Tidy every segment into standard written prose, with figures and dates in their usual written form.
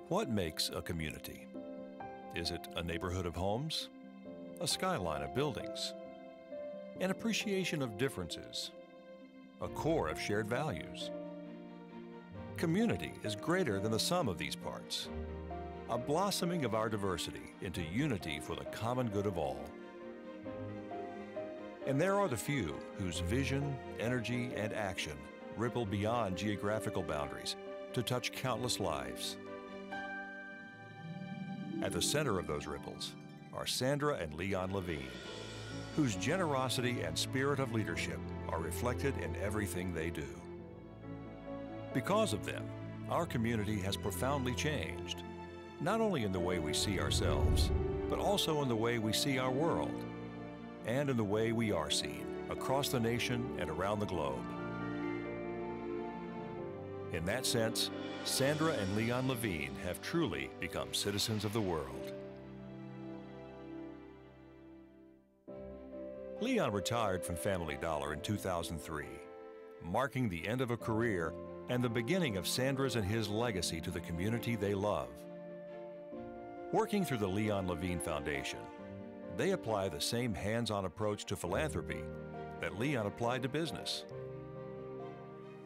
What makes a community? Is it a neighborhood of homes? A skyline of buildings? An appreciation of differences? A core of shared values? Community is greater than the sum of these parts. A blossoming of our diversity into unity for the common good of all. And there are the few whose vision, energy, and action ripple beyond geographical boundaries to touch countless lives. At the center of those ripples are Sandra and Leon Levine, whose generosity and spirit of leadership are reflected in everything they do. Because of them, our community has profoundly changed, not only in the way we see ourselves, but also in the way we see our world, and in the way we are seen across the nation and around the globe. In that sense, Sandra and Leon Levine have truly become citizens of the world. Leon retired from Family Dollar in 2003, marking the end of a career and the beginning of Sandra's and his legacy to the community they love. Working through the Leon Levine Foundation, they apply the same hands-on approach to philanthropy that Leon applied to business.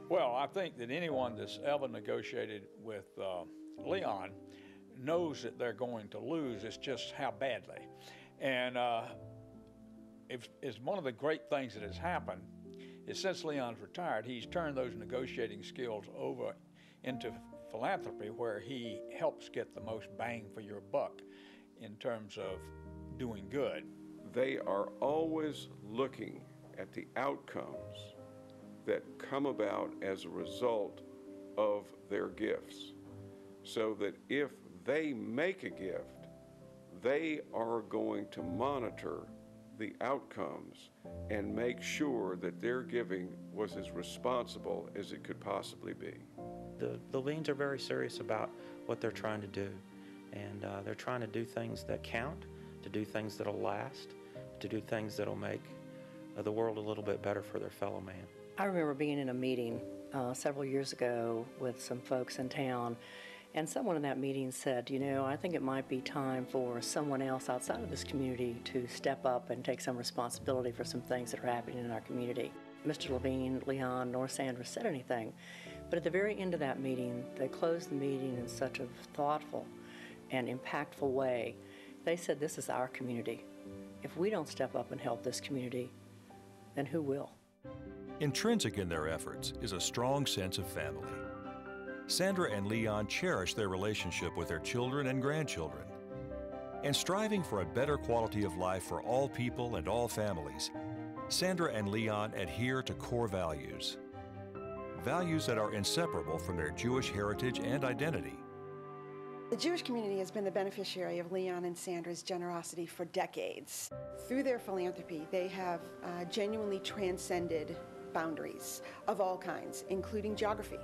Well, I think that anyone that's ever negotiated with Leon knows that they're going to lose. It's just how badly. And it's one of the great things that has happened is since Leon's retired, he's turned those negotiating skills over into philanthropy, where he helps get the most bang for your buck in terms of doing good. They are always looking at the outcomes that come about as a result of their gifts, so that if they make a gift, they are going to monitor the outcomes and make sure that their giving was as responsible as it could possibly be. The Levines are very serious about what they're trying to do, and they're trying to do things that count, to do things that'll last, to do things that'll make the world a little bit better for their fellow man. I remember being in a meeting several years ago with some folks in town, and someone in that meeting said, you know, I think it might be time for someone else outside of this community to step up and take some responsibility for some things that are happening in our community. Mr. Levine, Leon, nor Sandra said anything, but at the very end of that meeting, they closed the meeting in such a thoughtful and impactful way. They said, this is our community. If we don't step up and help this community, then who will? Intrinsic in their efforts is a strong sense of family. Sandra and Leon cherish their relationship with their children and grandchildren. And striving for a better quality of life for all people and all families, Sandra and Leon adhere to core values. Values that are inseparable from their Jewish heritage and identity. The Jewish community has been the beneficiary of Leon and Sandra's generosity for decades. Through their philanthropy, they have genuinely transcended boundaries of all kinds, including geography.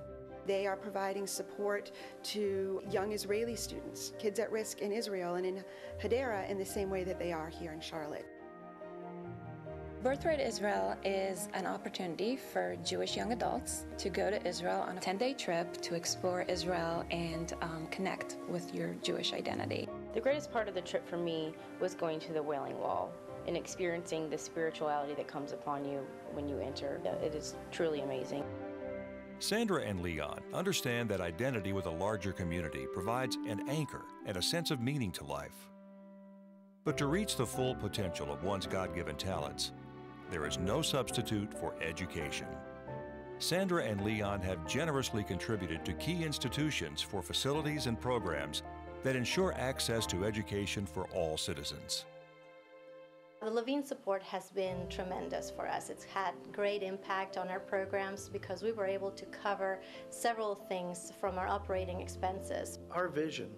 They are providing support to young Israeli students, kids at risk in Israel and in Hadera, in the same way that they are here in Charlotte. Birthright Israel is an opportunity for Jewish young adults to go to Israel on a 10-day trip to explore Israel and connect with your Jewish identity. The greatest part of the trip for me was going to the Wailing Wall and experiencing the spirituality that comes upon you when you enter. It is truly amazing. Sandra and Leon understand that identity with a larger community provides an anchor and a sense of meaning to life. But to reach the full potential of one's God-given talents, there is no substitute for education. Sandra and Leon have generously contributed to key institutions for facilities and programs that ensure access to education for all citizens. The Levine support has been tremendous for us. It's had great impact on our programs because we were able to cover several things from our operating expenses. Our vision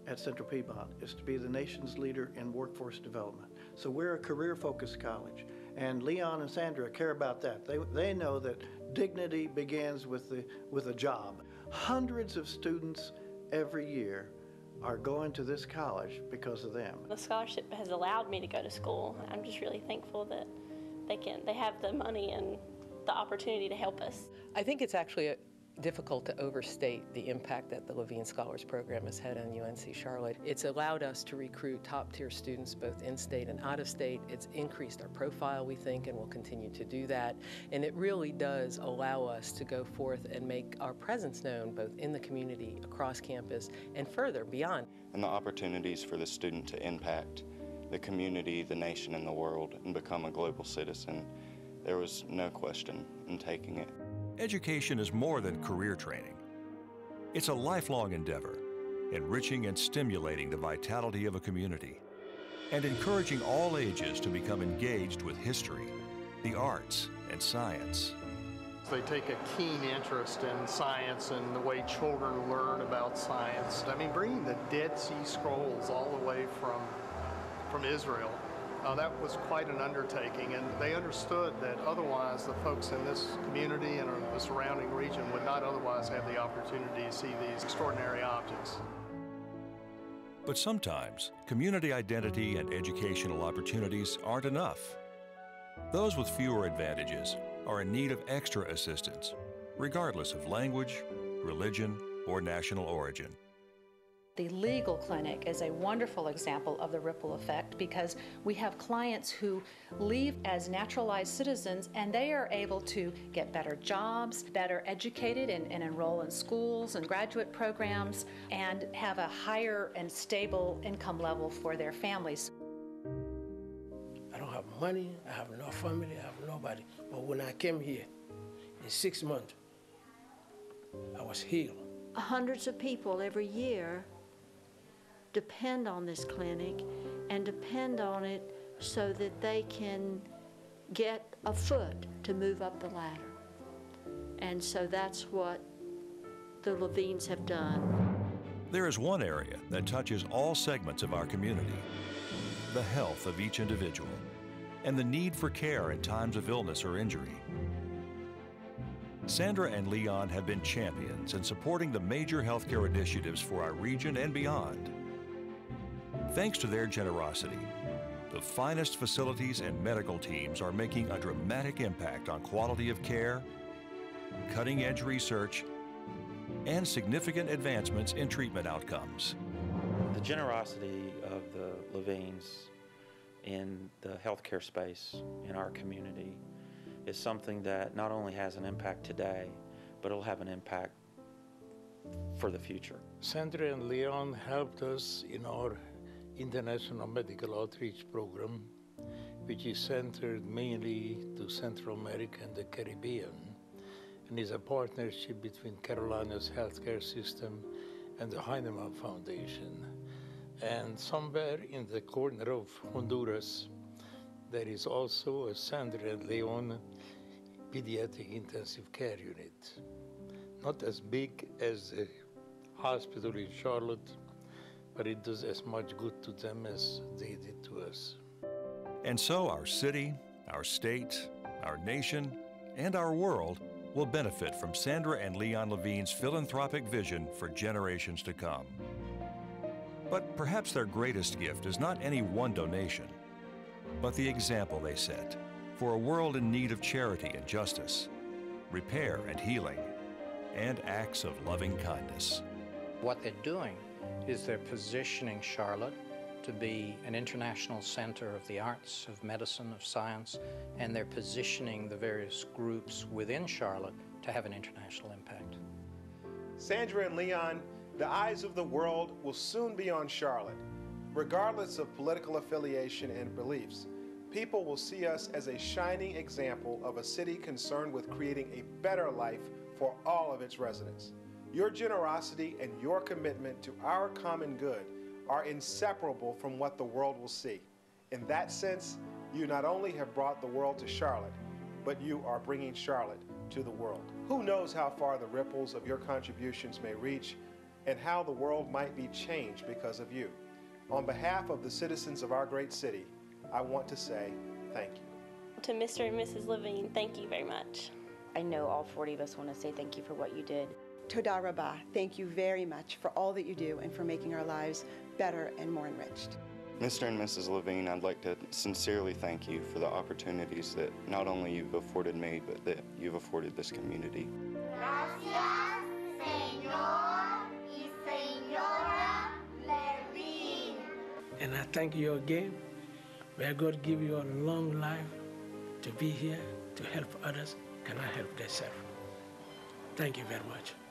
at Central Piedmont is to be the nation's leader in workforce development. So we're a career-focused college, and Leon and Sandra care about that. They know that dignity begins with a job. Hundreds of students every year are going to this college because of them. The scholarship has allowed me to go to school. I'm just really thankful that they have the money and the opportunity to help us. I think it's actually difficult to overstate the impact that the Levine Scholars Program has had on UNC Charlotte. It's allowed us to recruit top-tier students both in-state and out-of-state. It's increased our profile, we think, and will continue to do that. And it really does allow us to go forth and make our presence known both in the community, across campus, and further beyond. And the opportunities for the student to impact the community, the nation, and the world and become a global citizen, there was no question in taking it. Education is more than career training. It's a lifelong endeavor, enriching and stimulating the vitality of a community, and encouraging all ages to become engaged with history, the arts, and science. They take a keen interest in science and the way children learn about science. I mean, bringing the Dead Sea Scrolls all the way from Israel, that was quite an undertaking, and they understood that otherwise the folks in this community and the surrounding region would not otherwise have the opportunity to see these extraordinary objects. But sometimes, community identity and educational opportunities aren't enough. Those with fewer advantages are in need of extra assistance, regardless of language, religion, or national origin. The legal clinic is a wonderful example of the ripple effect because we have clients who leave as naturalized citizens and they are able to get better jobs, better educated and enroll in schools and graduate programs and have a higher and stable income level for their families. I don't have money, I have no family, I have nobody. But when I came here, in 6 months, I was healed. Hundreds of people every year depend on this clinic and depend on it so that they can get a foot to move up the ladder. And so that's what the Levines have done. There is one area that touches all segments of our community: the health of each individual and the need for care in times of illness or injury. Sandra and Leon have been champions in supporting the major healthcare initiatives for our region and beyond. Thanks to their generosity, the finest facilities and medical teams are making a dramatic impact on quality of care, cutting-edge research, and significant advancements in treatment outcomes. The generosity of the Levines in the healthcare space in our community is something that not only has an impact today, but it'll have an impact for the future. Sandra and Leon helped us in our International Medical Outreach Program, which is centered mainly to Central America and the Caribbean, and is a partnership between Carolina's healthcare system and the Heinemann Foundation. And somewhere in the corner of Honduras, there is also a Sandra and Leon pediatric intensive care unit. Not as big as the hospital in Charlotte, but it does as much good to them as they did to us. And so our city, our state, our nation, and our world will benefit from Sandra and Leon Levine's philanthropic vision for generations to come. But perhaps their greatest gift is not any one donation, but the example they set for a world in need of charity and justice, repair and healing, and acts of loving kindness. What they're doing is they're positioning Charlotte to be an international center of the arts, of medicine, of science, and they're positioning the various groups within Charlotte to have an international impact. Sandra and Leon, the eyes of the world will soon be on Charlotte. Regardless of political affiliation and beliefs, people will see us as a shining example of a city concerned with creating a better life for all of its residents. Your generosity and your commitment to our common good are inseparable from what the world will see. In that sense, you not only have brought the world to Charlotte, but you are bringing Charlotte to the world. Who knows how far the ripples of your contributions may reach and how the world might be changed because of you. On behalf of the citizens of our great city, I want to say thank you. To Mr. and Mrs. Levine, thank you very much. I know all 40 of us want to say thank you for what you did. Toda Rabah, thank you very much for all that you do and for making our lives better and more enriched. Mr. and Mrs. Levine, I'd like to sincerely thank you for the opportunities that not only you've afforded me, but that you've afforded this community. Gracias. Leon y Sandra Levine. And I thank you again. May God give you a long life to be here, to help others, cannot help themselves. Thank you very much.